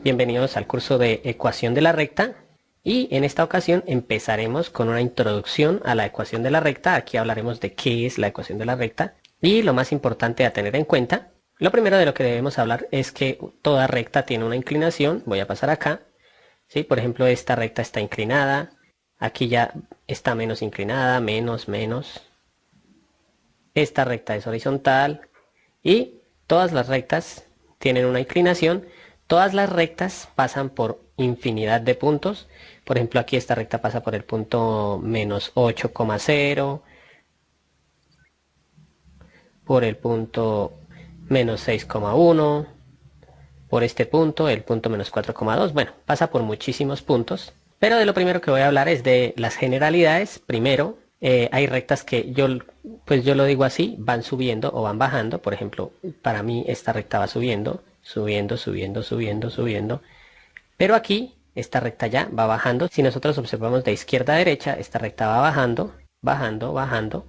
Bienvenidos al curso de ecuación de la recta y en esta ocasión empezaremos con una introducción a la ecuación de la recta. Aquí hablaremos de qué es la ecuación de la recta y lo más importante a tener en cuenta. Lo primero de lo que debemos hablar es que toda recta tiene una inclinación. Voy a pasar acá. ¿Sí? Por ejemplo, esta recta está inclinada. Aquí ya está menos inclinada, menos. Esta recta es horizontal y todas las rectas tienen una inclinación. Todas las rectas pasan por infinidad de puntos. Por ejemplo, aquí esta recta pasa por el punto menos 8,0, por el punto menos 6,1, por este punto, el punto menos 4,2. Bueno, pasa por muchísimos puntos. Pero de lo primero que voy a hablar es de las generalidades. Primero, hay rectas que yo lo digo así, van subiendo o van bajando. Por ejemplo, para mí esta recta va subiendo, subiendo. Pero aquí, esta recta ya va bajando. Si nosotros observamos de izquierda a derecha, esta recta va bajando.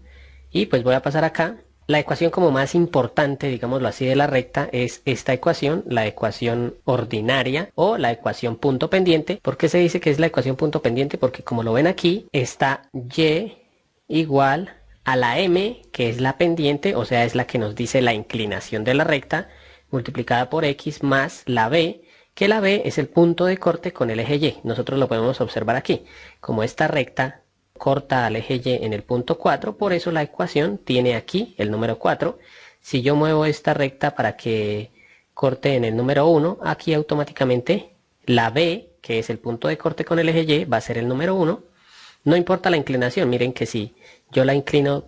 Y pues voy a pasar acá. La ecuación como más importante, digámoslo así, de la recta es esta ecuación, la ecuación ordinaria o la ecuación punto pendiente. ¿Por qué se dice que es la ecuación punto pendiente? Porque como lo ven aquí, está y igual a la m, que es la pendiente, o sea, es la que nos dice la inclinación de la recta, multiplicada por x más la b, que la b es el punto de corte con el eje y. Nosotros lo podemos observar aquí. Como esta recta corta al eje y en el punto 4, por eso la ecuación tiene aquí el número 4. Si yo muevo esta recta para que corte en el número 1, aquí automáticamente la b, que es el punto de corte con el eje y, va a ser el número 1. No importa la inclinación, miren que si yo la inclino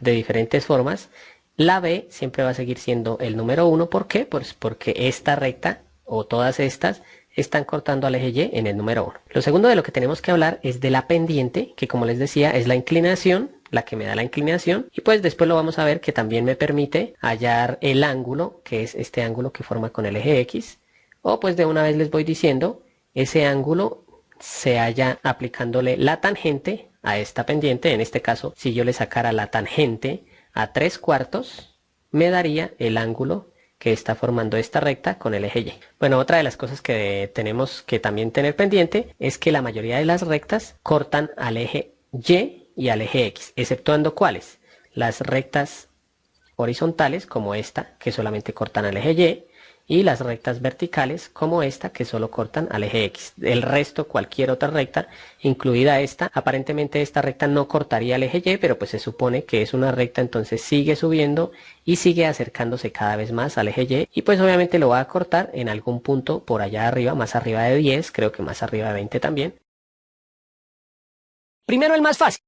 de diferentes formas, la b siempre va a seguir siendo el número 1. ¿Por qué? Pues porque esta recta o todas estas están cortando al eje y en el número 1. Lo segundo de lo que tenemos que hablar es de la pendiente, que como les decía es la inclinación, la que me da la inclinación, y pues después lo vamos a ver que también me permite hallar el ángulo, que es este ángulo que forma con el eje X, o pues de una vez les voy diciendo, ese ángulo se halla aplicándole la tangente a esta pendiente. En este caso, si yo le sacara la tangente a 3/4, me daría el ángulo que está formando esta recta con el eje y. Bueno, otra de las cosas que tenemos que también tener pendiente es que la mayoría de las rectas cortan al eje y al eje X, exceptuando ¿cuáles? Las rectas horizontales, como esta, que solamente cortan al eje y las rectas verticales, como esta, que solo cortan al eje X. El resto, cualquier otra recta, incluida esta, aparentemente esta recta no cortaría al eje Y, pero pues se supone que es una recta, entonces sigue subiendo y sigue acercándose cada vez más al eje Y pues obviamente lo va a cortar en algún punto por allá arriba, más arriba de 10, creo que más arriba de 20 también. Primero el más fácil.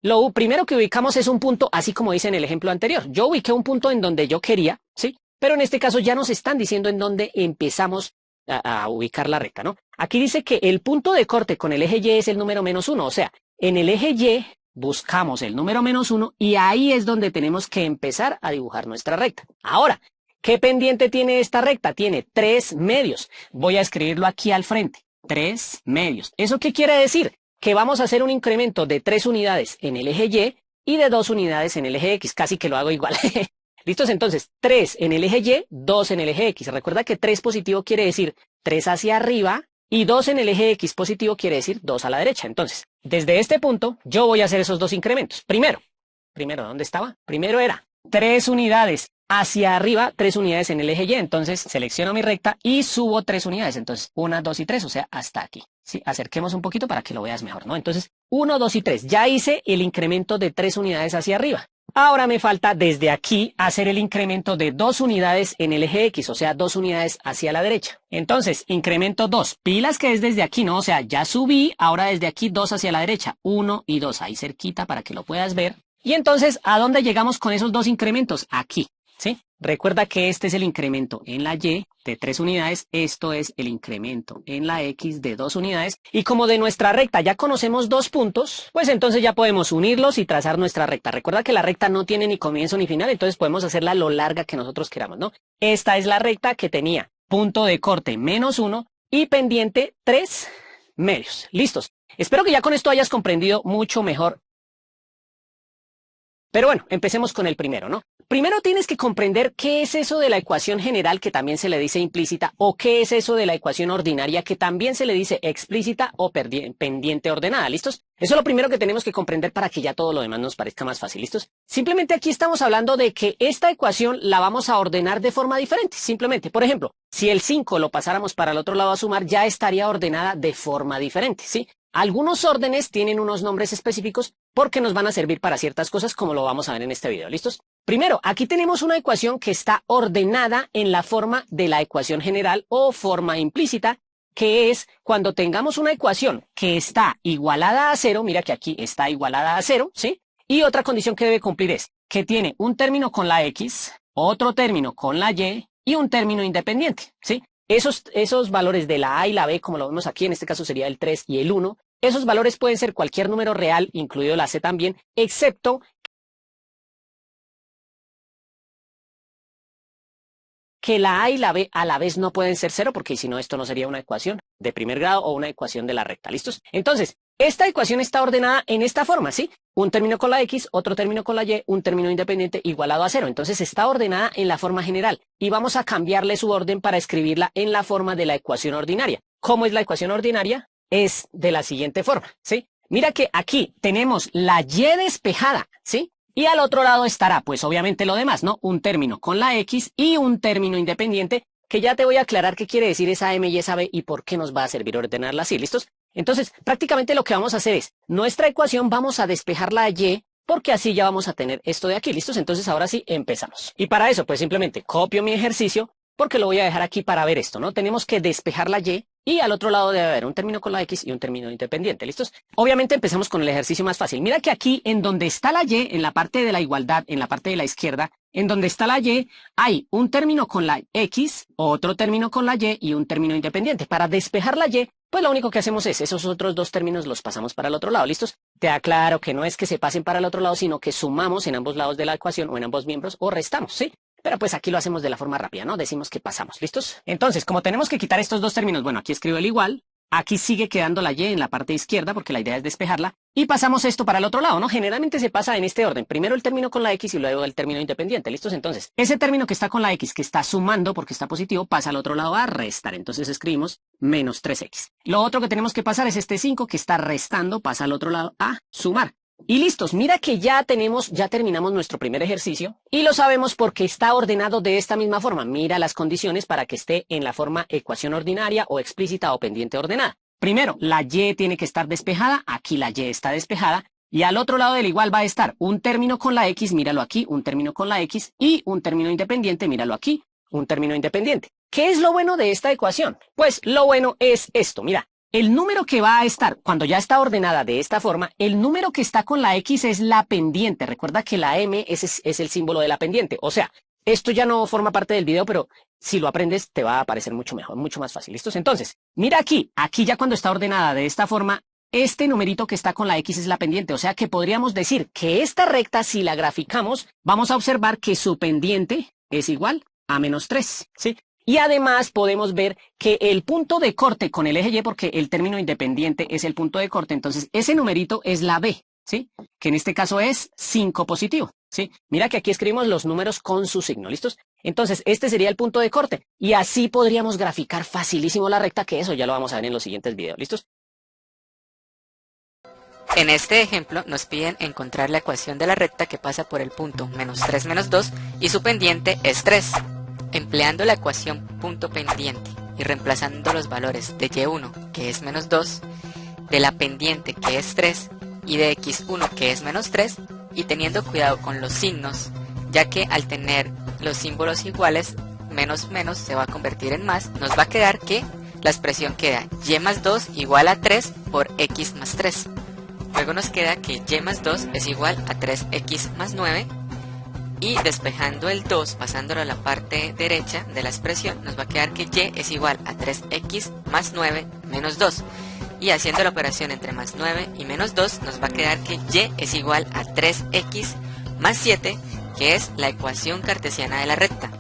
Lo primero que ubicamos es un punto, así como dice en el ejemplo anterior. Yo ubiqué un punto en donde yo quería, ¿sí? Pero en este caso ya nos están diciendo en dónde empezamos a ubicar la recta, ¿no? Aquí dice que el punto de corte con el eje Y es el número -1, o sea, en el eje Y buscamos el número -1 y ahí es donde tenemos que empezar a dibujar nuestra recta. Ahora, ¿qué pendiente tiene esta recta? Tiene 3 medios. Voy a escribirlo aquí al frente. 3 medios. ¿Eso qué quiere decir? Que vamos a hacer un incremento de 3 unidades en el eje Y de 2 unidades en el eje X. Casi que lo hago igual. ¿Listos? Entonces, 3 en el eje Y, 2 en el eje X. Recuerda que 3 positivo quiere decir 3 hacia arriba y 2 en el eje X positivo quiere decir 2 a la derecha. Entonces, desde este punto, yo voy a hacer esos dos incrementos. Primero, ¿dónde estaba? Primero era 3 unidades hacia arriba, 3 unidades en el eje Y. Entonces, selecciono mi recta y subo 3 unidades. Entonces, 1, 2 y 3, o sea, hasta aquí. Sí, acerquemos un poquito para que lo veas mejor, ¿no? Entonces, 1, 2 y 3. Ya hice el incremento de 3 unidades hacia arriba. Ahora me falta desde aquí hacer el incremento de 2 unidades en el eje X, o sea, 2 unidades hacia la derecha. Entonces, incremento 2. Pilas que es desde aquí, ¿no? O sea, ya subí, ahora desde aquí 2 hacia la derecha. 1 y 2, ahí cerquita para que lo puedas ver. Y entonces, ¿a dónde llegamos con esos dos incrementos? Aquí, ¿sí? Recuerda que este es el incremento en la Y de 3 unidades, esto es el incremento en la X de 2 unidades. Y como de nuestra recta ya conocemos 2 puntos, pues entonces ya podemos unirlos y trazar nuestra recta. Recuerda que la recta no tiene ni comienzo ni final, entonces podemos hacerla lo larga que nosotros queramos, ¿no? Esta es la recta que tenía punto de corte -1 y pendiente 3 medios. Listos. Espero que ya con esto hayas comprendido mucho mejor Pero bueno, empecemos con el primero, ¿no? Primero tienes que comprender qué es eso de la ecuación general que también se le dice implícita o qué es eso de la ecuación ordinaria que también se le dice explícita o pendiente ordenada, ¿listos? Eso es lo primero que tenemos que comprender para que ya todo lo demás nos parezca más fácil, ¿listos? Simplemente aquí estamos hablando de que esta ecuación la vamos a ordenar de forma diferente, simplemente. Por ejemplo, si el 5 lo pasáramos para el otro lado a sumar, ya estaría ordenada de forma diferente, ¿sí? Algunos órdenes tienen unos nombres específicos porque nos van a servir para ciertas cosas como lo vamos a ver en este video, ¿listos? Primero, aquí tenemos una ecuación que está ordenada en la forma de la ecuación general o forma implícita, que es cuando tengamos una ecuación que está igualada a 0, mira que aquí está igualada a 0, ¿sí? Y otra condición que debe cumplir es que tiene un término con la X, otro término con la Y y un término independiente, ¿sí? Esos valores de la A y la B, como lo vemos aquí, en este caso sería el 3 y el 1, esos valores pueden ser cualquier número real, incluido la C también, excepto que la A y la B a la vez no pueden ser 0, porque si no, esto no sería una ecuación de primer grado o una ecuación de la recta, ¿listos? Entonces, esta ecuación está ordenada en esta forma, ¿sí? Un término con la X, otro término con la Y, un término independiente igualado a 0. Entonces está ordenada en la forma general y vamos a cambiarle su orden para escribirla en la forma de la ecuación ordinaria. ¿Cómo es la ecuación ordinaria? Es de la siguiente forma, ¿sí? Mira que aquí tenemos la Y despejada, ¿sí? Y al otro lado estará, pues obviamente lo demás, ¿no? Un término con la X y un término independiente, que ya te voy a aclarar qué quiere decir esa M y esa B y por qué nos va a servir ordenarla así, ¿listos? Entonces, prácticamente lo que vamos a hacer es, nuestra ecuación vamos a despejar la Y, porque así ya vamos a tener esto de aquí, ¿listos? Entonces, ahora sí, empezamos. Y para eso, pues simplemente copio mi ejercicio, porque lo voy a dejar aquí para ver esto, ¿no? Tenemos que despejar la Y y al otro lado debe haber un término con la X y un término independiente, ¿listos? Obviamente empezamos con el ejercicio más fácil. Mira que aquí, en donde está la Y, en la parte de la igualdad, en la parte de la izquierda, en donde está la Y, hay un término con la X, otro término con la Y y un término independiente. Para despejar la Y, pues lo único que hacemos es, esos otros dos términos los pasamos para el otro lado, ¿listos? Te aclaro que no es que se pasen para el otro lado, sino que sumamos en ambos lados de la ecuación o en ambos miembros o restamos, ¿sí? Pero pues aquí lo hacemos de la forma rápida, ¿no? Decimos que pasamos, ¿listos? Entonces, como tenemos que quitar estos dos términos, bueno, aquí escribo el igual, aquí sigue quedando la Y en la parte izquierda porque la idea es despejarla, y pasamos esto para el otro lado, ¿no? Generalmente se pasa en este orden, primero el término con la X y luego el término independiente, ¿listos? Entonces, ese término que está con la X, que está sumando porque está positivo, pasa al otro lado a restar, entonces escribimos menos 3X. Lo otro que tenemos que pasar es este 5 que está restando, pasa al otro lado a sumar. Y listos, mira que ya terminamos nuestro primer ejercicio y lo sabemos porque está ordenado de esta misma forma. Mira las condiciones para que esté en la forma ecuación ordinaria o explícita o pendiente ordenada. Primero, la Y tiene que estar despejada, aquí la Y está despejada y al otro lado del igual va a estar un término con la X, míralo aquí, un término con la X y un término independiente, míralo aquí, un término independiente. ¿Qué es lo bueno de esta ecuación? Pues lo bueno es esto, mira. El número que va a estar, cuando ya está ordenada de esta forma, el número que está con la X es la pendiente. Recuerda que la M es el símbolo de la pendiente. O sea, esto ya no forma parte del video, pero si lo aprendes te va a parecer mucho mejor, mucho más fácil. ¿Listos? Entonces, mira aquí ya cuando está ordenada de esta forma, este numerito que está con la X es la pendiente. O sea que podríamos decir que esta recta, si la graficamos, vamos a observar que su pendiente es igual a menos 3, ¿sí? Y además podemos ver que el punto de corte con el eje Y, porque el término independiente es el punto de corte, entonces ese numerito es la B, ¿sí? Que en este caso es 5 positivo, ¿sí? Mira que aquí escribimos los números con su signo, ¿listos? Entonces este sería el punto de corte y así podríamos graficar facilísimo la recta, que eso ya lo vamos a ver en los siguientes videos, ¿listos? En este ejemplo nos piden encontrar la ecuación de la recta que pasa por el punto menos 3 menos 2 y su pendiente es 3. Empleando la ecuación punto pendiente y reemplazando los valores de y1, que es menos 2, de la pendiente, que es 3, y de x1, que es menos 3, y teniendo cuidado con los signos, ya que al tener los símbolos iguales, menos menos se va a convertir en más, nos va a quedar que la expresión queda y más 2 igual a 3 por x más 3. Luego nos queda que y más 2 es igual a 3x más 9, y despejando el 2, pasándolo a la parte derecha de la expresión, nos va a quedar que y es igual a 3x más 9 menos 2. Y haciendo la operación entre más 9 y menos 2, nos va a quedar que y es igual a 3x más 7, que es la ecuación cartesiana de la recta.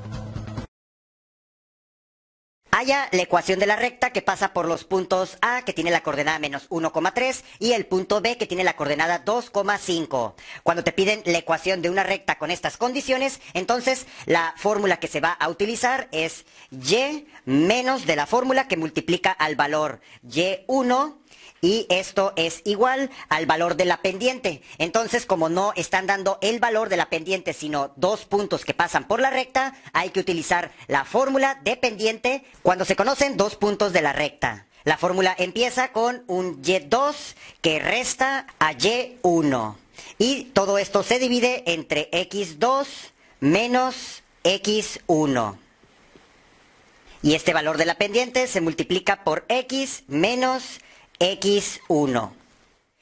Halla la ecuación de la recta que pasa por los puntos A, que tiene la coordenada menos 1,3, y el punto B, que tiene la coordenada 2,5. Cuando te piden la ecuación de una recta con estas condiciones, entonces la fórmula que se va a utilizar es y menos de la fórmula que multiplica al valor y1, y esto es igual al valor de la pendiente. Entonces, como no están dando el valor de la pendiente, sino dos puntos que pasan por la recta, hay que utilizar la fórmula de pendiente cuando se conocen dos puntos de la recta. La fórmula empieza con un y2 que resta a y1. Y todo esto se divide entre x2 menos x1. Y este valor de la pendiente se multiplica por x menos x1.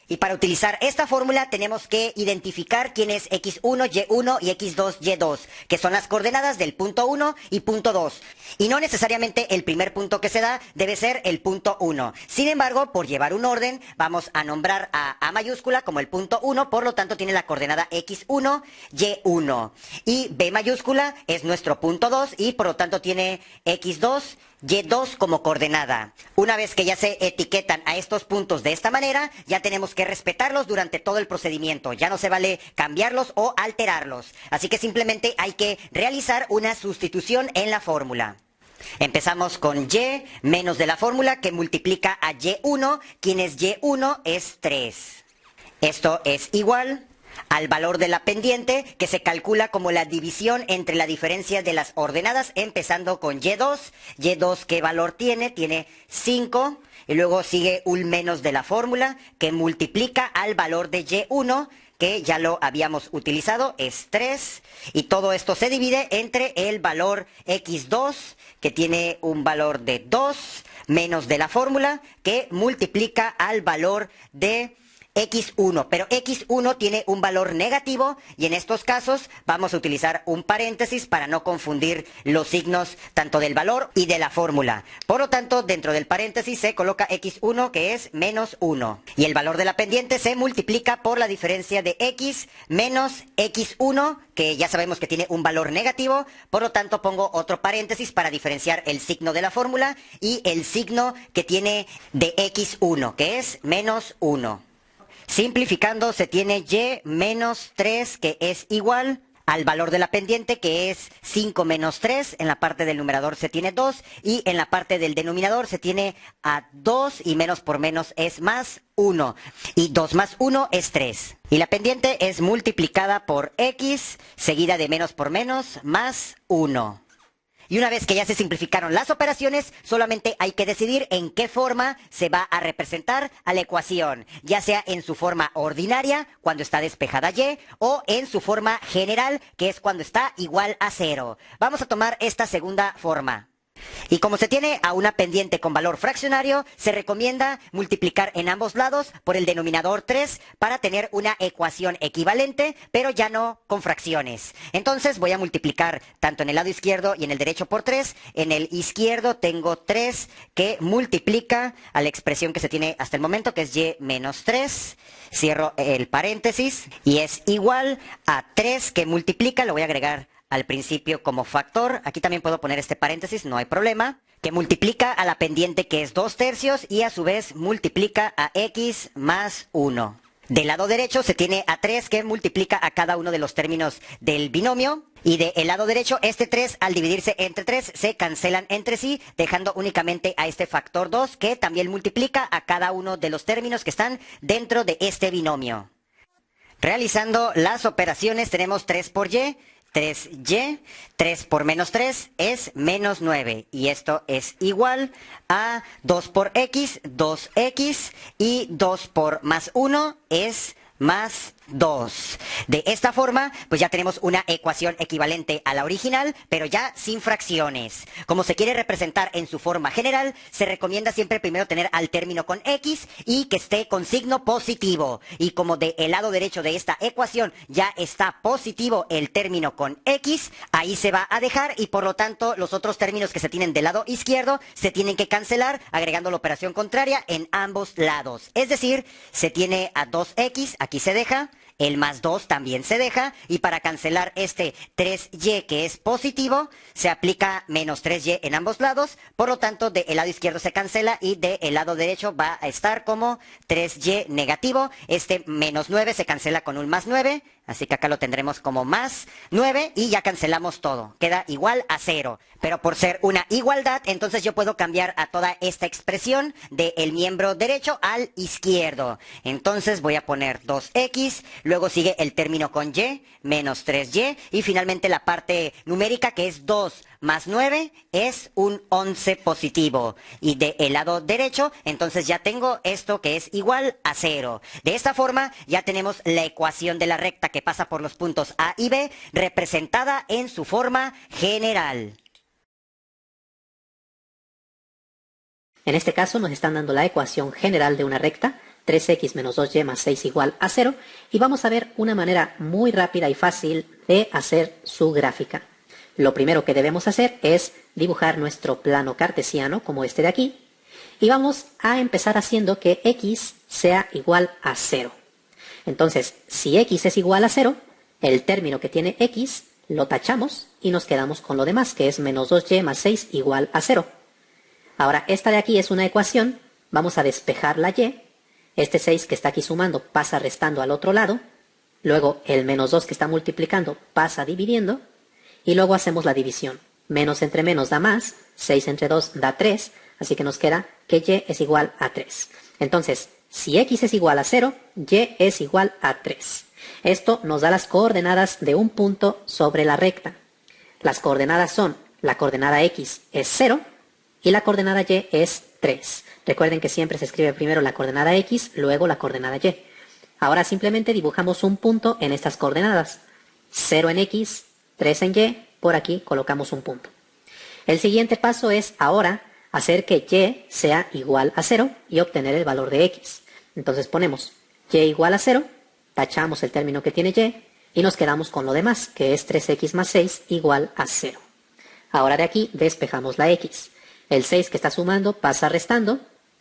Y para utilizar esta fórmula tenemos que identificar quién es x1, y1 y x2, y2, que son las coordenadas del punto 1 y punto 2. Y no necesariamente el primer punto que se da debe ser el punto 1. Sin embargo, por llevar un orden, vamos a nombrar a mayúscula como el punto 1, por lo tanto tiene la coordenada x1, y1. Y b mayúscula es nuestro punto 2 y por lo tanto tiene x2, y2 como coordenada. Una vez que ya se etiquetan a estos puntos de esta manera, ya tenemos que respetarlos durante todo el procedimiento. Ya no se vale cambiarlos o alterarlos. Así que simplemente hay que realizar una sustitución en la fórmula. Empezamos con y menos de la fórmula que multiplica a y1, quien es y1 es 3. Esto es igual al valor de la pendiente, que se calcula como la división entre la diferencia de las ordenadas, empezando con y2. Y2, ¿qué valor tiene? Tiene 5. Y luego sigue un menos de la fórmula, que multiplica al valor de y1, que ya lo habíamos utilizado, es 3. Y todo esto se divide entre el valor x2, que tiene un valor de 2, menos de la fórmula, que multiplica al valor de x1, pero x1 tiene un valor negativo y en estos casos vamos a utilizar un paréntesis para no confundir los signos tanto del valor y de la fórmula. Por lo tanto, dentro del paréntesis se coloca x1, que es menos 1. Y el valor de la pendiente se multiplica por la diferencia de x menos x1, que ya sabemos que tiene un valor negativo. Por lo tanto, pongo otro paréntesis para diferenciar el signo de la fórmula y el signo que tiene de x1, que es menos 1. Simplificando, se tiene y menos 3, que es igual al valor de la pendiente, que es 5 menos 3. En la parte del numerador se tiene 2 y en la parte del denominador se tiene a 2 y menos por menos es más 1. Y 2 más 1 es 3. Y la pendiente es multiplicada por x, seguida de menos por menos, más 1. Y una vez que ya se simplificaron las operaciones, solamente hay que decidir en qué forma se va a representar a la ecuación, ya sea en su forma ordinaria, cuando está despejada y, o en su forma general, que es cuando está igual a 0. Vamos a tomar esta segunda forma. Y como se tiene a una pendiente con valor fraccionario, se recomienda multiplicar en ambos lados por el denominador 3 para tener una ecuación equivalente, pero ya no con fracciones. Entonces voy a multiplicar tanto en el lado izquierdo y en el derecho por 3. En el izquierdo tengo 3 que multiplica a la expresión que se tiene hasta el momento, que es y menos 3. Cierro el paréntesis y es igual a 3 que multiplica, lo voy a agregar al principio como factor. Aquí también puedo poner este paréntesis, no hay problema. Que multiplica a la pendiente, que es 2/3, y a su vez multiplica a x más 1. Del lado derecho se tiene a 3 que multiplica a cada uno de los términos del binomio. Y del lado derecho, este 3 al dividirse entre 3 se cancelan entre sí, dejando únicamente a este factor 2 que también multiplica a cada uno de los términos que están dentro de este binomio. Realizando las operaciones tenemos 3 por y, 3y, 3 por menos 3 es menos 9 y esto es igual a 2 por x, 2x y 2 por más 1 es más 2. De esta forma, pues ya tenemos una ecuación equivalente a la original, pero ya sin fracciones. Como se quiere representar en su forma general, se recomienda siempre primero tener al término con x y que esté con signo positivo. Y como del lado derecho de esta ecuación ya está positivo el término con x, ahí se va a dejar y por lo tanto los otros términos que se tienen del lado izquierdo se tienen que cancelar agregando la operación contraria en ambos lados. Es decir, se tiene a 2x, aquí se deja, el más 2 también se deja, y para cancelar este 3y que es positivo, se aplica menos 3y en ambos lados, por lo tanto del lado izquierdo se cancela y del lado derecho va a estar como 3y negativo. Este menos 9 se cancela con un más 9, así que acá lo tendremos como más 9 y ya cancelamos todo, queda igual a 0. Pero por ser una igualdad, entonces yo puedo cambiar a toda esta expresión del miembro derecho al izquierdo. Entonces voy a poner 2x, luego sigue el término con y, menos 3y, y finalmente la parte numérica que es 2 más 9 es un 11 positivo. Y del lado derecho, entonces ya tengo esto que es igual a 0. De esta forma ya tenemos la ecuación de la recta que pasa por los puntos A y B representada en su forma general. En este caso nos están dando la ecuación general de una recta, 3x menos 2y más 6 igual a 0, y vamos a ver una manera muy rápida y fácil de hacer su gráfica. Lo primero que debemos hacer es dibujar nuestro plano cartesiano, como este de aquí, y vamos a empezar haciendo que x sea igual a 0. Entonces, si x es igual a 0, el término que tiene x lo tachamos y nos quedamos con lo demás, que es menos 2y más 6 igual a 0. Ahora, esta de aquí es una ecuación, vamos a despejar la y, este 6 que está aquí sumando pasa restando al otro lado, luego el menos 2 que está multiplicando pasa dividiendo, y luego hacemos la división. Menos entre menos da más, 6 entre 2 da 3, así que nos queda que y es igual a 3. Entonces, si x es igual a 0, y es igual a 3. Esto nos da las coordenadas de un punto sobre la recta. Las coordenadas son, la coordenada x es 0, y la coordenada y es 3. Recuerden que siempre se escribe primero la coordenada x, luego la coordenada y. Ahora simplemente dibujamos un punto en estas coordenadas. 0 en x, 3 en y, por aquí colocamos un punto. El siguiente paso es ahora hacer que y sea igual a 0 y obtener el valor de x. Entonces ponemos y igual a 0, tachamos el término que tiene y nos quedamos con lo demás, que es 3x más 6 igual a 0. Ahora de aquí despejamos la x. El 6 que está sumando pasa restando,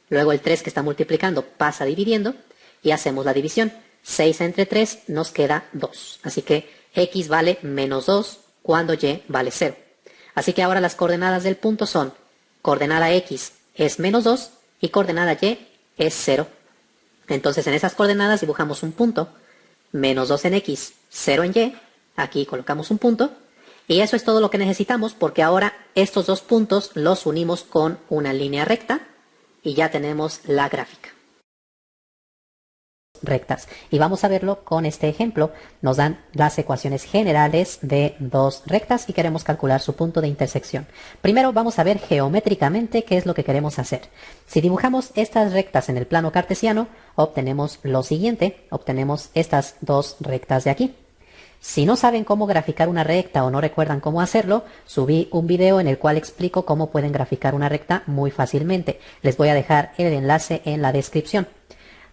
luego el 3 que está multiplicando pasa dividiendo y hacemos la división. 6 entre 3 nos queda 2. Así que x vale menos 2 cuando y vale 0. Así que ahora las coordenadas del punto son, coordenada x es menos 2 y coordenada y es 0. Entonces en esas coordenadas dibujamos un punto, menos 2 en x, 0 en y, aquí colocamos un punto, y eso es todo lo que necesitamos porque ahora estos dos puntos los unimos con una línea recta y ya tenemos la gráfica. Rectas. Y vamos a verlo con este ejemplo. Nos dan las ecuaciones generales de dos rectas y queremos calcular su punto de intersección. Primero vamos a ver geométricamente qué es lo que queremos hacer. Si dibujamos estas rectas en el plano cartesiano, obtenemos lo siguiente. Obtenemos estas dos rectas de aquí. Si no saben cómo graficar una recta o no recuerdan cómo hacerlo, subí un video en el cual explico cómo pueden graficar una recta muy fácilmente. Les voy a dejar el enlace en la descripción.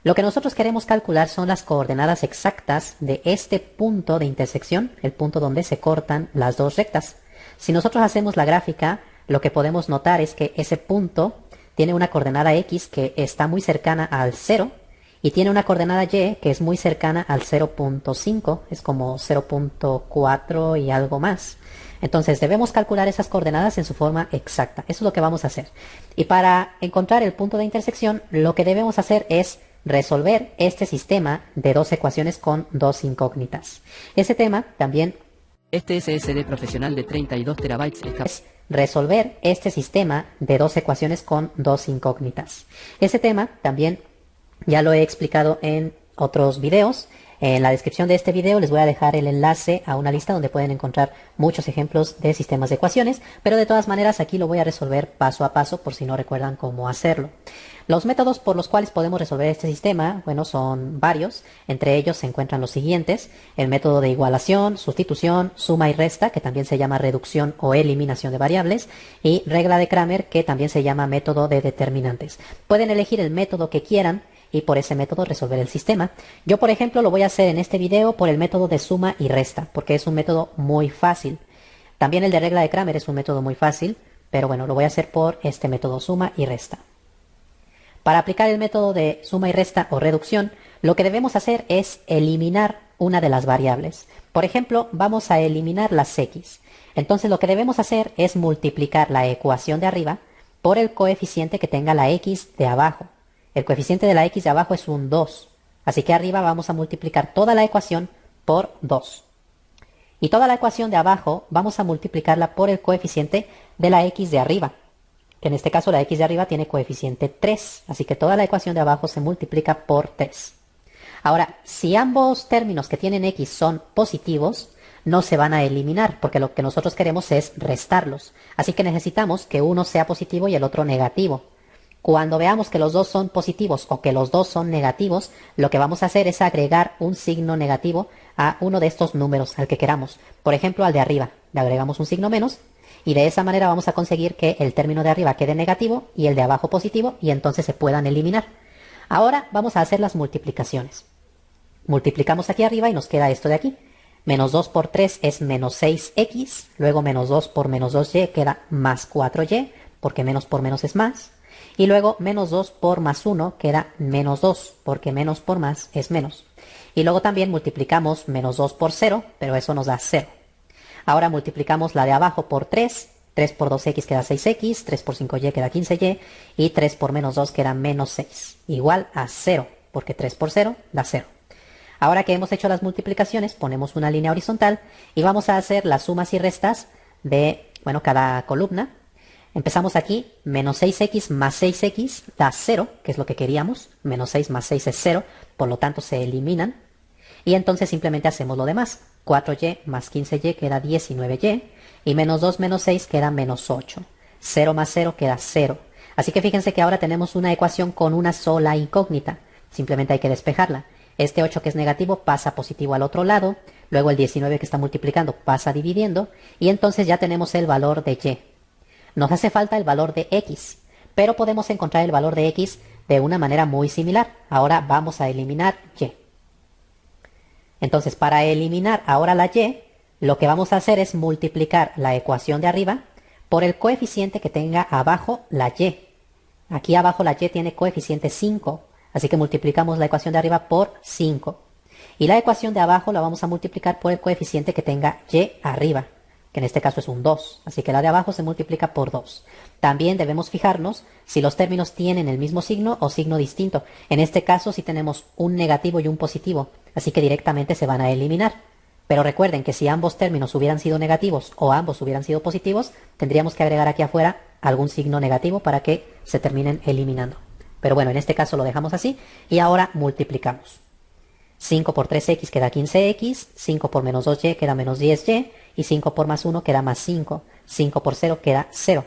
Lo que nosotros queremos calcular son las coordenadas exactas de este punto de intersección, el punto donde se cortan las dos rectas. Si nosotros hacemos la gráfica, lo que podemos notar es que ese punto tiene una coordenada x que está muy cercana al 0, y tiene una coordenada y que es muy cercana al 0.5, es como 0.4 y algo más. Entonces debemos calcular esas coordenadas en su forma exacta. Eso es lo que vamos a hacer. Y para encontrar el punto de intersección, lo que debemos hacer es resolver este sistema de dos ecuaciones con dos incógnitas. Ese tema también... Este SSD profesional de 32 terabytes es resolver este sistema de dos ecuaciones con dos incógnitas. Ese tema también ya lo he explicado en otros videos. En la descripción de este video les voy a dejar el enlace a una lista donde pueden encontrar muchos ejemplos de sistemas de ecuaciones, pero de todas maneras aquí lo voy a resolver paso a paso por si no recuerdan cómo hacerlo. Los métodos por los cuales podemos resolver este sistema, bueno, son varios. Entre ellos se encuentran los siguientes: el método de igualación, sustitución, suma y resta, que también se llama reducción o eliminación de variables, y regla de Cramer, que también se llama método de determinantes. Pueden elegir el método que quieran y por ese método resolver el sistema. Yo, por ejemplo, lo voy a hacer en este video por el método de suma y resta, porque es un método muy fácil. También el de regla de Cramer es un método muy fácil, pero bueno, lo voy a hacer por este método suma y resta. Para aplicar el método de suma y resta o reducción, lo que debemos hacer es eliminar una de las variables. Por ejemplo, vamos a eliminar las x. Entonces lo que debemos hacer es multiplicar la ecuación de arriba por el coeficiente que tenga la x de abajo. El coeficiente de la x de abajo es un 2. Así que arriba vamos a multiplicar toda la ecuación por 2. Y toda la ecuación de abajo vamos a multiplicarla por el coeficiente de la x de arriba, que en este caso la x de arriba tiene coeficiente 3, así que toda la ecuación de abajo se multiplica por 3. Ahora, si ambos términos que tienen x son positivos, no se van a eliminar, porque lo que nosotros queremos es restarlos. Así que necesitamos que uno sea positivo y el otro negativo. Cuando veamos que los dos son positivos o que los dos son negativos, lo que vamos a hacer es agregar un signo negativo a uno de estos números, al que queramos. Por ejemplo, al de arriba. Le agregamos un signo menos y de esa manera vamos a conseguir que el término de arriba quede negativo y el de abajo positivo y entonces se puedan eliminar. Ahora vamos a hacer las multiplicaciones. Multiplicamos aquí arriba y nos queda esto de aquí. Menos 2 por 3 es menos 6x, luego menos 2 por menos 2y queda más 4y, porque menos por menos es más. Y luego menos 2 por más 1 queda menos 2, porque menos por más es menos. Y luego también multiplicamos menos 2 por 0, pero eso nos da 0. Ahora multiplicamos la de abajo por 3. 3 por 2x queda 6x, 3 por 5y queda 15y, y 3 por menos 2 queda menos 6. Igual a 0, porque 3 por 0 da 0. Ahora que hemos hecho las multiplicaciones, ponemos una línea horizontal y vamos a hacer las sumas y restas de, cada columna. Empezamos aquí, menos 6x más 6x da 0, que es lo que queríamos. Menos 6 más 6 es 0, por lo tanto se eliminan. Y entonces simplemente hacemos lo demás. 4y más 15y queda 19y, y menos 2 menos 6 queda menos 8. 0 más 0 queda 0. Así que fíjense que ahora tenemos una ecuación con una sola incógnita. Simplemente hay que despejarla. Este 8 que es negativo pasa positivo al otro lado, luego el 19 que está multiplicando pasa dividiendo, y entonces ya tenemos el valor de y. Nos hace falta el valor de x, pero podemos encontrar el valor de x de una manera muy similar. Ahora vamos a eliminar y. Entonces, para eliminar ahora la y, lo que vamos a hacer es multiplicar la ecuación de arriba por el coeficiente que tenga abajo la y. Aquí abajo la y tiene coeficiente 5, así que multiplicamos la ecuación de arriba por 5. Y la ecuación de abajo la vamos a multiplicar por el coeficiente que tenga y arriba, que en este caso es un 2, así que la de abajo se multiplica por 2. También debemos fijarnos si los términos tienen el mismo signo o signo distinto. En este caso sí tenemos un negativo y un positivo, así que directamente se van a eliminar. Pero recuerden que si ambos términos hubieran sido negativos o ambos hubieran sido positivos, tendríamos que agregar aquí afuera algún signo negativo para que se terminen eliminando. Pero bueno, en este caso lo dejamos así y ahora multiplicamos. 5 por 3x queda 15x, 5 por menos 2y queda menos 10y, y 5 por más 1 queda más 5, 5 por 0 queda 0.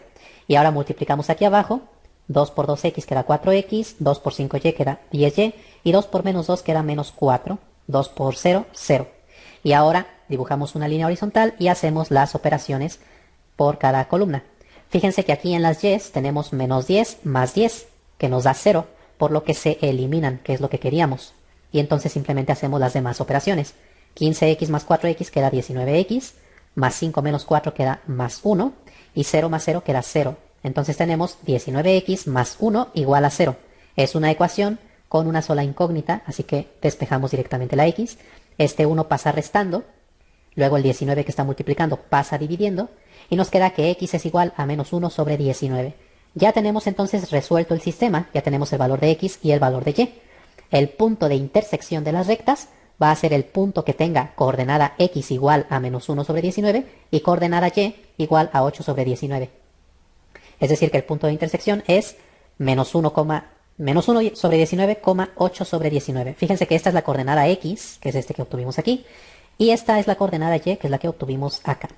Y ahora multiplicamos aquí abajo, 2 por 2x queda 4x, 2 por 5y queda 10y, y 2 por menos 2 queda menos 4, 2 por 0, 0. Y ahora dibujamos una línea horizontal y hacemos las operaciones por cada columna. Fíjense que aquí en las y tenemos menos 10 más 10, que nos da 0, por lo que se eliminan, que es lo que queríamos. Y entonces simplemente hacemos las demás operaciones. 15x más 4x queda 19x, más 5 menos 4 queda más 1, y 0 más 0 queda 0. Entonces tenemos 19x más 1 igual a 0. Es una ecuación con una sola incógnita, así que despejamos directamente la x. Este 1 pasa restando, luego el 19 que está multiplicando pasa dividiendo, y nos queda que x es igual a menos 1 sobre 19. Ya tenemos entonces resuelto el sistema, ya tenemos el valor de x y el valor de y. El punto de intersección de las rectas va a ser el punto que tenga coordenada x igual a menos 1 sobre 19 y coordenada y igual a 8 sobre 19. Es decir, que el punto de intersección es menos 1 sobre 19, 8 sobre 19. Fíjense que esta es la coordenada x, que es este que obtuvimos aquí, y esta es la coordenada y, que es la que obtuvimos acá.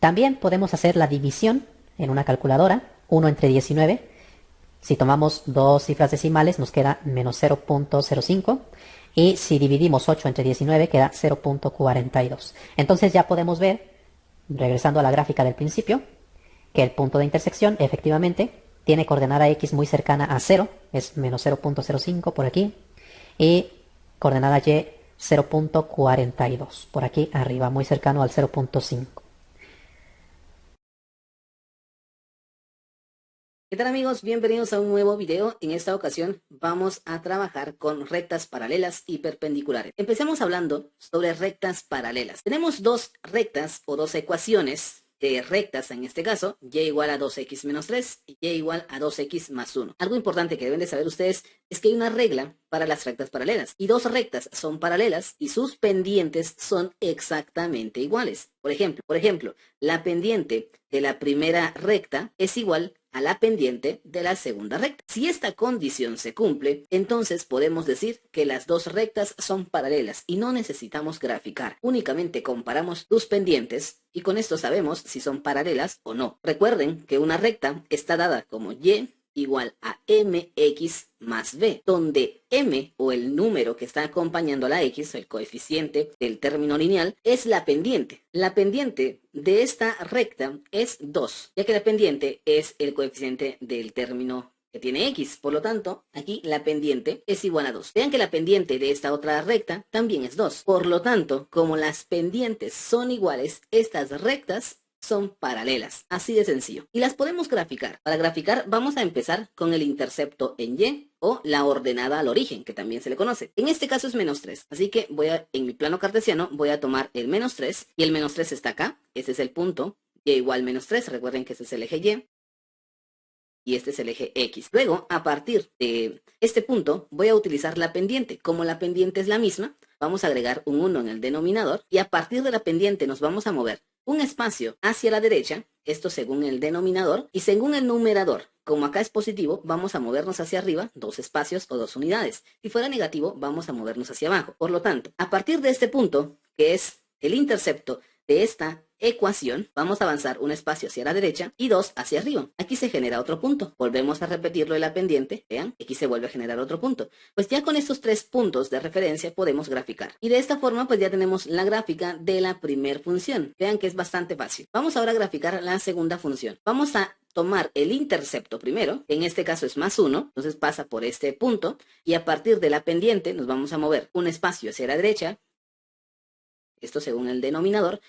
También podemos hacer la división en una calculadora, 1 entre 19. Si tomamos dos cifras decimales nos queda menos 0.05 y si dividimos 8 entre 19 queda 0.42. Entonces ya podemos ver, regresando a la gráfica del principio, que el punto de intersección efectivamente tiene coordenada x muy cercana a 0, es menos 0.05 por aquí, y coordenada y 0.42 por aquí arriba, muy cercano al 0.5. ¿Qué tal amigos? Bienvenidos a un nuevo video. En esta ocasión vamos a trabajar con rectas paralelas y perpendiculares. Empecemos hablando sobre rectas paralelas. Tenemos dos rectas o dos ecuaciones rectas en este caso, y igual a 2x menos 3 y y igual a 2x más 1. Algo importante que deben de saber ustedes es que hay una regla para las rectas paralelas y dos rectas son paralelas y sus pendientes son exactamente iguales. Por ejemplo, la pendiente de la primera recta es igual a la pendiente de la segunda recta. Si esta condición se cumple, entonces podemos decir que las dos rectas son paralelas y no necesitamos graficar. Únicamente comparamos sus pendientes y con esto sabemos si son paralelas o no. Recuerden que una recta está dada como y igual a mx más b, donde m o el número que está acompañando a la x, el coeficiente del término lineal, es la pendiente. La pendiente de esta recta es 2, ya que la pendiente es el coeficiente del término que tiene x, por lo tanto, aquí la pendiente es igual a 2. Vean que la pendiente de esta otra recta también es 2. Por lo tanto, como las pendientes son iguales, estas rectas son paralelas, así de sencillo. Y las podemos graficar. Para graficar vamos a empezar con el intercepto en y o la ordenada al origen, que también se le conoce. En este caso es menos 3, así que en mi plano cartesiano voy a tomar el menos 3 y el menos 3 está acá. Ese es el punto, y igual menos 3, recuerden que ese es el eje y este es el eje X. Luego, a partir de este punto, voy a utilizar la pendiente. Como la pendiente es la misma, vamos a agregar un 1 en el denominador y a partir de la pendiente nos vamos a mover un espacio hacia la derecha, esto según el denominador, y según el numerador. Como acá es positivo, vamos a movernos hacia arriba 2 espacios o 2 unidades. Si fuera negativo, vamos a movernos hacia abajo. Por lo tanto, a partir de este punto, que es el intercepto de esta ecuación, vamos a avanzar un espacio hacia la derecha y 2 hacia arriba. Aquí se genera otro punto. Volvemos a repetirlo de la pendiente. Vean, aquí se vuelve a generar otro punto. Pues ya con estos 3 puntos de referencia podemos graficar. Y de esta forma pues ya tenemos la gráfica de la primer función. Vean que es bastante fácil. Vamos ahora a graficar la segunda función. Vamos a tomar el intercepto primero, en este caso es más 1, entonces pasa por este punto y a partir de la pendiente nos vamos a mover un espacio hacia la derecha, esto según el denominador,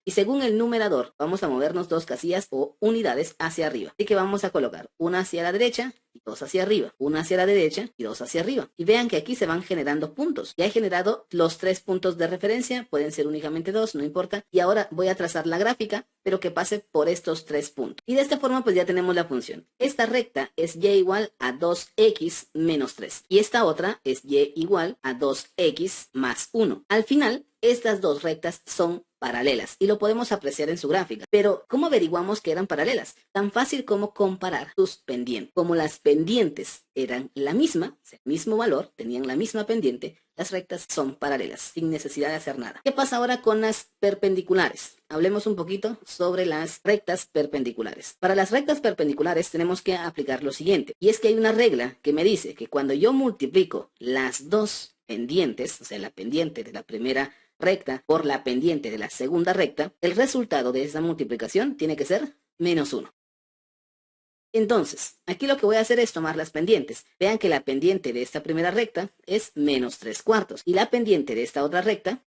y según el numerador vamos a movernos 2 casillas o unidades hacia arriba. Así que vamos a colocar una hacia la derecha y 2 hacia arriba, una hacia la derecha y 2 hacia arriba. Y vean que aquí se van generando puntos. Ya he generado los 3 puntos de referencia, pueden ser únicamente 2, no importa. Y ahora voy a trazar la gráfica, pero que pase por estos 3 puntos. Y de esta forma pues ya tenemos la función. Esta recta es y igual a 2x menos 3. Y esta otra es y igual a 2x más 1. Al final, estas dos rectas son paralelas y lo podemos apreciar en su gráfica. Pero, ¿cómo averiguamos que eran paralelas? Tan fácil como comparar sus pendientes. Como las pendientes eran la misma, el mismo valor, tenían la misma pendiente, las rectas son paralelas, sin necesidad de hacer nada. ¿Qué pasa ahora con las perpendiculares? Hablemos un poquito sobre las rectas perpendiculares. Para las rectas perpendiculares tenemos que aplicar lo siguiente, y es que hay una regla que me dice que cuando yo multiplico las dos pendientes, o sea, la pendiente de la primera recta por la pendiente de la segunda recta, el resultado de esa multiplicación tiene que ser menos 1. Entonces, aquí lo que voy a hacer es tomar las pendientes. Vean que la pendiente de esta primera recta es menos 3/4 y la pendiente de esta otra recta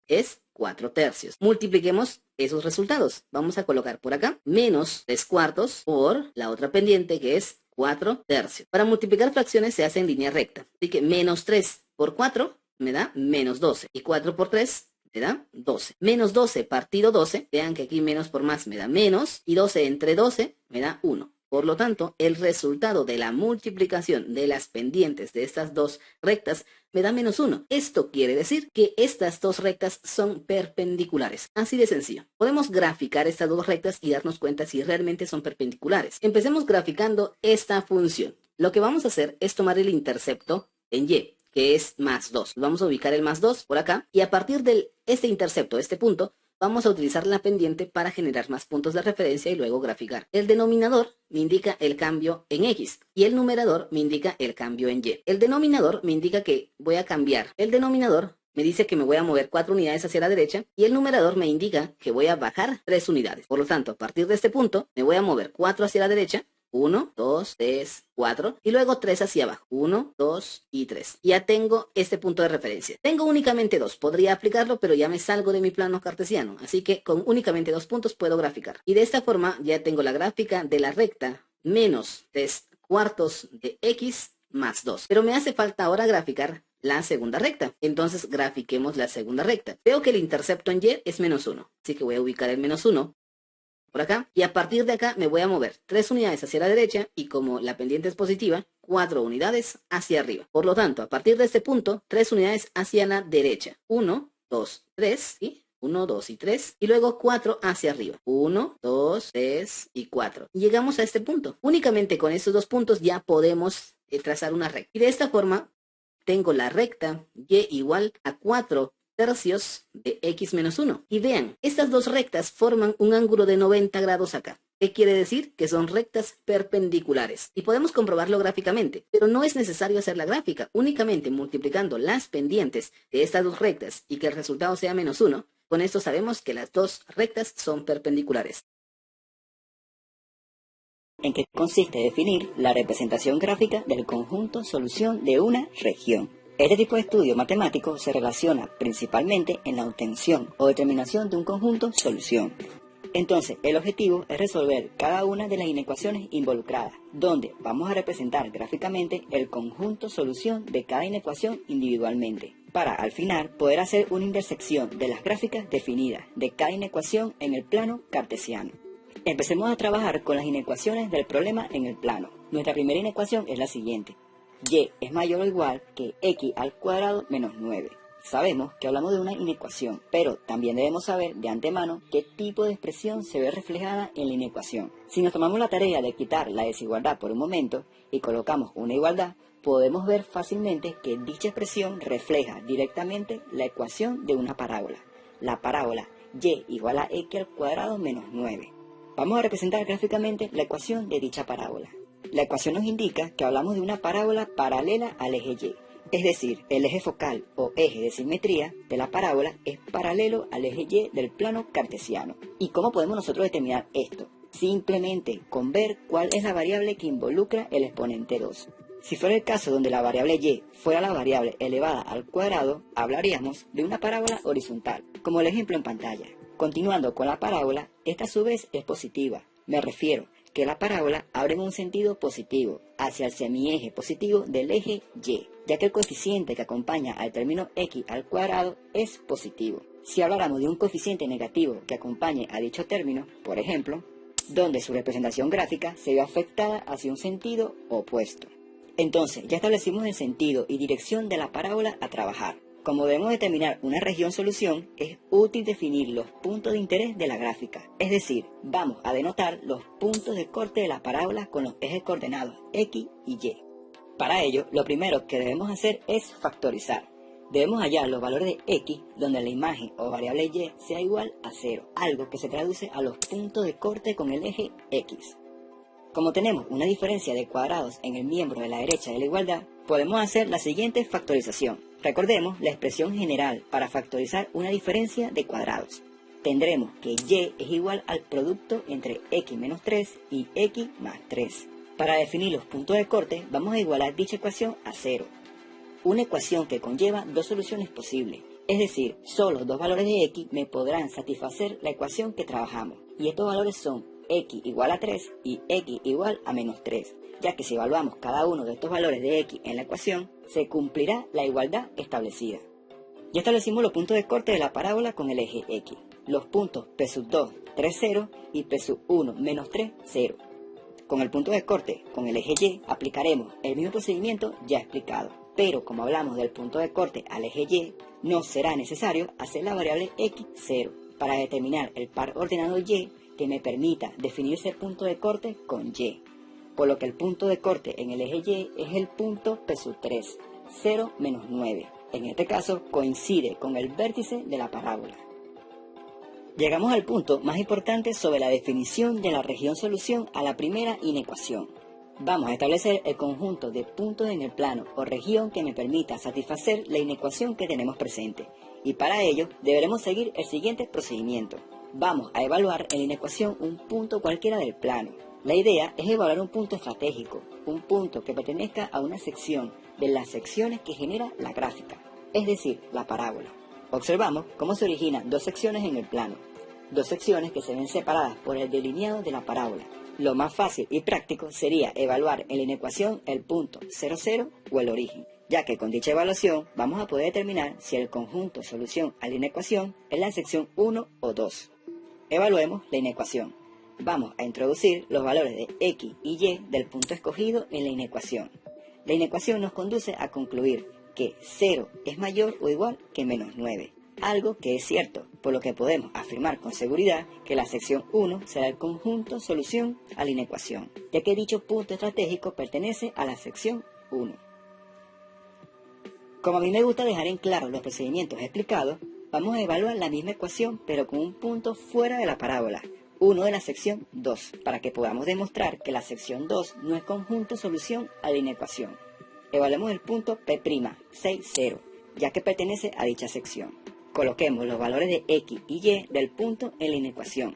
es 4/3. Multipliquemos esos resultados. Vamos a colocar por acá menos 3/4 por la otra pendiente que es 4/3. Para multiplicar fracciones se hace en línea recta. Así que menos 3 por 4 me da menos 12. Y 4 por 3 me da 12. Menos 12 partido 12. Vean que aquí menos por más me da menos. Y 12 entre 12 me da 1. Por lo tanto, el resultado de la multiplicación de las pendientes de estas dos rectas me da menos 1. Esto quiere decir que estas dos rectas son perpendiculares. Así de sencillo. Podemos graficar estas dos rectas y darnos cuenta si realmente son perpendiculares. Empecemos graficando esta función. Lo que vamos a hacer es tomar el intercepto en y, que es más 2. Vamos a ubicar el más 2 por acá y a partir de este intercepto, este punto, vamos a utilizar la pendiente para generar más puntos de referencia y luego graficar. El denominador me indica el cambio en X y el numerador me indica el cambio en Y. El denominador me indica que voy a cambiar. El denominador me dice que me voy a mover 4 unidades hacia la derecha y el numerador me indica que voy a bajar 3 unidades. Por lo tanto, a partir de este punto, me voy a mover 4 hacia la derecha, 1, 2, 3, 4 y luego 3 hacia abajo, 1, 2 y 3. Ya tengo este punto de referencia. Tengo únicamente 2, podría aplicarlo, pero ya me salgo de mi plano cartesiano, así que con únicamente 2 puntos puedo graficar. Y de esta forma ya tengo la gráfica de la recta menos 3/4 de x más 2. Pero me hace falta ahora graficar la segunda recta. Entonces grafiquemos la segunda recta. Veo que el intercepto en y es menos 1. Así que voy a ubicar el menos 1 por acá. Y a partir de acá me voy a mover 3 unidades hacia la derecha y como la pendiente es positiva, 4 unidades hacia arriba. Por lo tanto, a partir de este punto, 3 unidades hacia la derecha. 1, 2, 3, ¿sí? 1, 2 y 3, y luego 4 hacia arriba. 1, 2, 3 y 4. Y llegamos a este punto. Únicamente con estos dos puntos ya podemos trazar una recta. Y de esta forma, tengo la recta y igual a 4 tercios de x menos 1. Y vean, estas dos rectas forman un ángulo de 90 grados acá. ¿Qué quiere decir? Que son rectas perpendiculares. Y podemos comprobarlo gráficamente, pero no es necesario hacer la gráfica. Únicamente multiplicando las pendientes de estas dos rectas y que el resultado sea menos 1, con esto sabemos que las dos rectas son perpendiculares. ¿En qué consiste definir la representación gráfica del conjunto solución de una región? Este tipo de estudio matemático se relaciona principalmente en la obtención o determinación de un conjunto solución. Entonces, el objetivo es resolver cada una de las inecuaciones involucradas, donde vamos a representar gráficamente el conjunto solución de cada inecuación individualmente, para al final poder hacer una intersección de las gráficas definidas de cada inecuación en el plano cartesiano. Empecemos a trabajar con las inecuaciones del problema en el plano. Nuestra primera inecuación es la siguiente. Y es mayor o igual que x al cuadrado menos 9. Sabemos que hablamos de una inecuación, pero también debemos saber de antemano qué tipo de expresión se ve reflejada en la inecuación. Si nos tomamos la tarea de quitar la desigualdad por un momento y colocamos una igualdad, podemos ver fácilmente que dicha expresión refleja directamente la ecuación de una parábola. La parábola y igual a x al cuadrado menos 9. Vamos a representar gráficamente la ecuación de dicha parábola. La ecuación nos indica que hablamos de una parábola paralela al eje y. Es decir, el eje focal o eje de simetría de la parábola es paralelo al eje y del plano cartesiano. ¿Y cómo podemos nosotros determinar esto? Simplemente con ver cuál es la variable que involucra el exponente 2. Si fuera el caso donde la variable y fuera la variable elevada al cuadrado, hablaríamos de una parábola horizontal, como el ejemplo en pantalla. Continuando con la parábola, esta a su vez es positiva. Me refiero que la parábola abre en un sentido positivo, hacia el semieje positivo del eje y, ya que el coeficiente que acompaña al término x al cuadrado es positivo. Si habláramos de un coeficiente negativo que acompañe a dicho término, por ejemplo, donde su representación gráfica se ve afectada hacia un sentido opuesto. Entonces, ya establecimos el sentido y dirección de la parábola a trabajar. Como debemos determinar una región solución, es útil definir los puntos de interés de la gráfica. Es decir, vamos a denotar los puntos de corte de la parábola con los ejes coordenados x y y. Para ello, lo primero que debemos hacer es factorizar. Debemos hallar los valores de x donde la imagen o variable y sea igual a 0, algo que se traduce a los puntos de corte con el eje x. Como tenemos una diferencia de cuadrados en el miembro de la derecha de la igualdad, podemos hacer la siguiente factorización. Recordemos la expresión general para factorizar una diferencia de cuadrados. Tendremos que y es igual al producto entre x menos 3 y x más 3. Para definir los puntos de corte, vamos a igualar dicha ecuación a 0. Una ecuación que conlleva dos soluciones posibles. Es decir, solo dos valores de x me podrán satisfacer la ecuación que trabajamos. Y estos valores son x igual a 3 y x igual a menos 3. Ya que si evaluamos cada uno de estos valores de x en la ecuación, se cumplirá la igualdad establecida. Ya establecimos los puntos de corte de la parábola con el eje x. Los puntos P2, 3, 0 y P1, menos 3, 0. Con el punto de corte con el eje y aplicaremos el mismo procedimiento ya explicado. Pero como hablamos del punto de corte al eje y, no será necesario hacer la variable x 0 para determinar el par ordenado y que me permita definir ese punto de corte con y. Por lo que el punto de corte en el eje y es el punto P3, 0 menos 9. En este caso coincide con el vértice de la parábola. Llegamos al punto más importante sobre la definición de la región solución a la primera inecuación. Vamos a establecer el conjunto de puntos en el plano o región que me permita satisfacer la inecuación que tenemos presente. Y para ello deberemos seguir el siguiente procedimiento. Vamos a evaluar en la inecuación un punto cualquiera del plano. La idea es evaluar un punto estratégico, un punto que pertenezca a una sección de las secciones que genera la gráfica, es decir, la parábola. Observamos cómo se originan dos secciones en el plano, dos secciones que se ven separadas por el delineado de la parábola, Lo más fácil y práctico sería evaluar en la inecuación el punto 0, 0 o el origen, ya que con dicha evaluación vamos a poder determinar si el conjunto solución a la inecuación es la sección 1 o 2. Evaluemos la inecuación. Vamos a introducir los valores de x y y del punto escogido en la inecuación. La inecuación nos conduce a concluir que 0 es mayor o igual que menos 9. Algo que es cierto, por lo que podemos afirmar con seguridad que la sección 1 será el conjunto solución a la inecuación, ya que dicho punto estratégico pertenece a la sección 1. Como a mí me gusta dejar en claro los procedimientos explicados, vamos a evaluar la misma ecuación pero con un punto fuera de la parábola, uno de la sección 2, para que podamos demostrar que la sección 2 no es conjunto solución a la inecuación. Evaluemos el punto P', 6, 0, ya que pertenece a dicha sección. Coloquemos los valores de x y y del punto en la inecuación,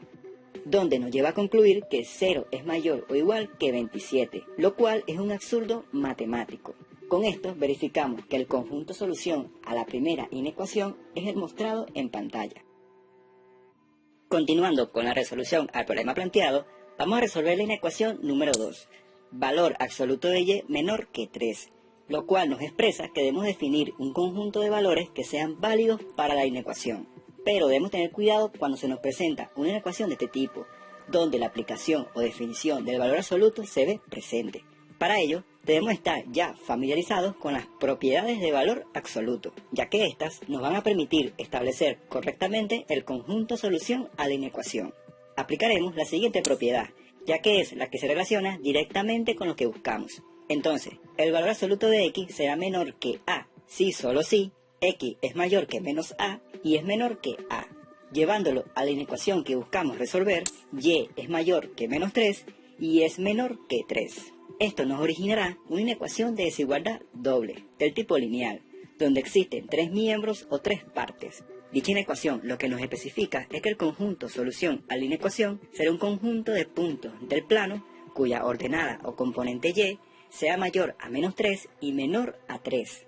donde nos lleva a concluir que 0 es mayor o igual que 27, lo cual es un absurdo matemático. Con esto verificamos que el conjunto solución a la primera inecuación es el mostrado en pantalla. Continuando con la resolución al problema planteado, vamos a resolver la inecuación número 2, valor absoluto de y menor que 3. Lo cual nos expresa que debemos definir un conjunto de valores que sean válidos para la inecuación. Pero debemos tener cuidado cuando se nos presenta una inecuación de este tipo, donde la aplicación o definición del valor absoluto se ve presente. Para ello, debemos estar ya familiarizados con las propiedades de valor absoluto, ya que éstas nos van a permitir establecer correctamente el conjunto solución a la inecuación. Aplicaremos la siguiente propiedad, ya que es la que se relaciona directamente con lo que buscamos. Entonces, el valor absoluto de x será menor que a si solo si x es mayor que menos a y es menor que a. Llevándolo a la inecuación que buscamos resolver, y es mayor que menos 3 y es menor que 3. Esto nos originará una inecuación de desigualdad doble, del tipo lineal, donde existen 3 miembros o 3 partes. Dicha inecuación lo que nos especifica es que el conjunto solución a la inecuación será un conjunto de puntos del plano cuya ordenada o componente y sea mayor a menos 3 y menor a 3.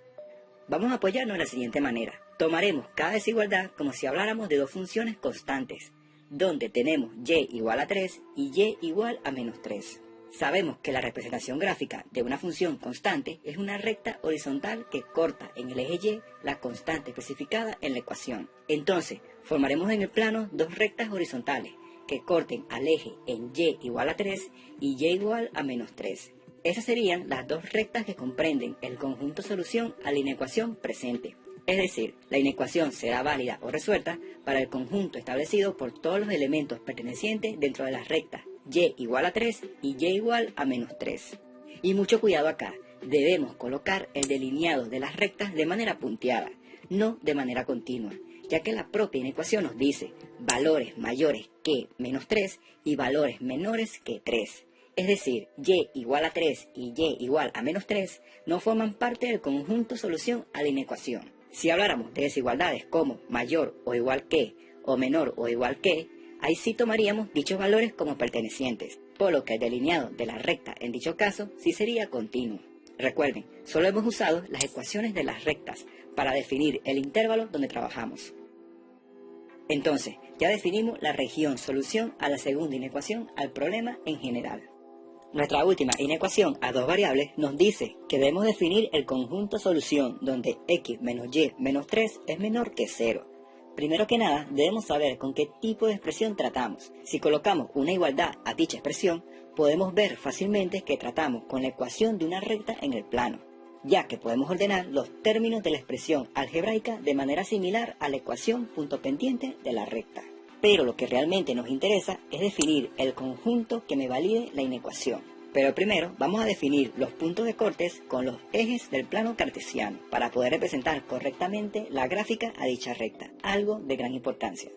Vamos a apoyarnos de la siguiente manera. Tomaremos cada desigualdad como si habláramos de dos funciones constantes, donde tenemos y igual a 3 y y igual a menos 3. Sabemos que la representación gráfica de una función constante es una recta horizontal que corta en el eje y la constante especificada en la ecuación. Entonces, formaremos en el plano dos rectas horizontales que corten al eje en y igual a 3 y y igual a menos 3. Esas serían las dos rectas que comprenden el conjunto solución a la inecuación presente. Es decir, la inecuación será válida o resuelta para el conjunto establecido por todos los elementos pertenecientes dentro de las rectas y igual a 3 y y igual a menos 3. Y mucho cuidado acá, debemos colocar el delineado de las rectas de manera punteada, no de manera continua, ya que la propia inecuación nos dice valores mayores que menos 3 y valores menores que 3. Es decir, y igual a 3 y y igual a menos 3 no forman parte del conjunto solución a la inecuación. Si habláramos de desigualdades como mayor o igual que o menor o igual que, ahí sí tomaríamos dichos valores como pertenecientes, por lo que el delineado de la recta en dicho caso sí sería continuo. Recuerden, solo hemos usado las ecuaciones de las rectas para definir el intervalo donde trabajamos. Entonces, ya definimos la región solución a la segunda inecuación al problema en general. Nuestra última inecuación a dos variables nos dice que debemos definir el conjunto solución donde x menos y menos 3 es menor que 0. Primero que nada, debemos saber con qué tipo de expresión tratamos. Si colocamos una igualdad a dicha expresión, podemos ver fácilmente que tratamos con la ecuación de una recta en el plano, ya que podemos ordenar los términos de la expresión algebraica de manera similar a la ecuación punto pendiente de la recta. Pero lo que realmente nos interesa es definir el conjunto que me valide la inecuación. Pero primero vamos a definir los puntos de cortes con los ejes del plano cartesiano para poder representar correctamente la gráfica a dicha recta, algo de gran importancia.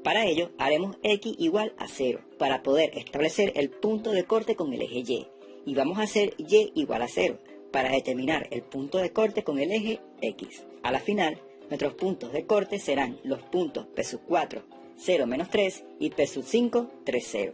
Para ello haremos x igual a 0 para poder establecer el punto de corte con el eje y vamos a hacer y igual a 0 para determinar el punto de corte con el eje x. A la final, nuestros puntos de corte serán los puntos P4, 0 menos 3 y P5, 3, 0.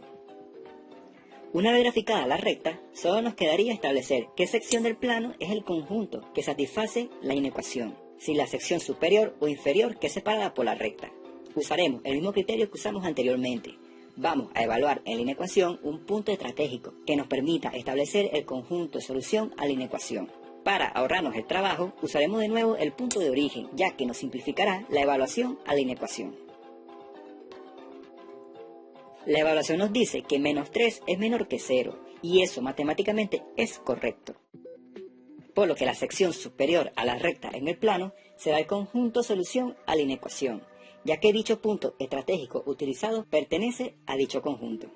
Una vez graficada la recta, solo nos quedaría establecer qué sección del plano es el conjunto que satisface la inecuación, si la sección superior o inferior que es separada por la recta. Usaremos el mismo criterio que usamos anteriormente, vamos a evaluar en la inecuación un punto estratégico que nos permita establecer el conjunto de solución a la inecuación. Para ahorrarnos el trabajo, usaremos de nuevo el punto de origen, ya que nos simplificará la evaluación a la inecuación. La evaluación nos dice que menos 3 es menor que 0, y eso matemáticamente es correcto. Por lo que la sección superior a la recta en el plano será el conjunto solución a la inecuación, ya que dicho punto estratégico utilizado pertenece a dicho conjunto.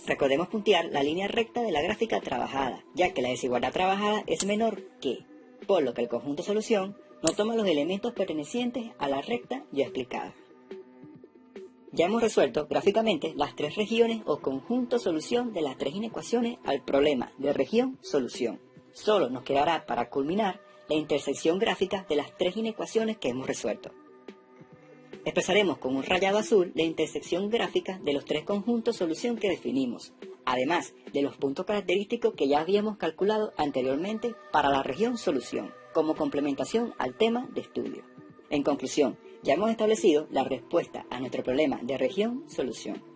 Recordemos puntear la línea recta de la gráfica trabajada, ya que la desigualdad trabajada es menor que, por lo que el conjunto solución no toma los elementos pertenecientes a la recta ya explicada. Ya hemos resuelto gráficamente las tres regiones o conjunto solución de las tres inecuaciones al problema de región-solución. Solo nos quedará para culminar la intersección gráfica de las tres inecuaciones que hemos resuelto. Expresaremos con un rayado azul la intersección gráfica de los tres conjuntos solución que definimos, además de los puntos característicos que ya habíamos calculado anteriormente para la región solución, como complementación al tema de estudio. En conclusión, ya hemos establecido la respuesta a nuestro problema de región solución.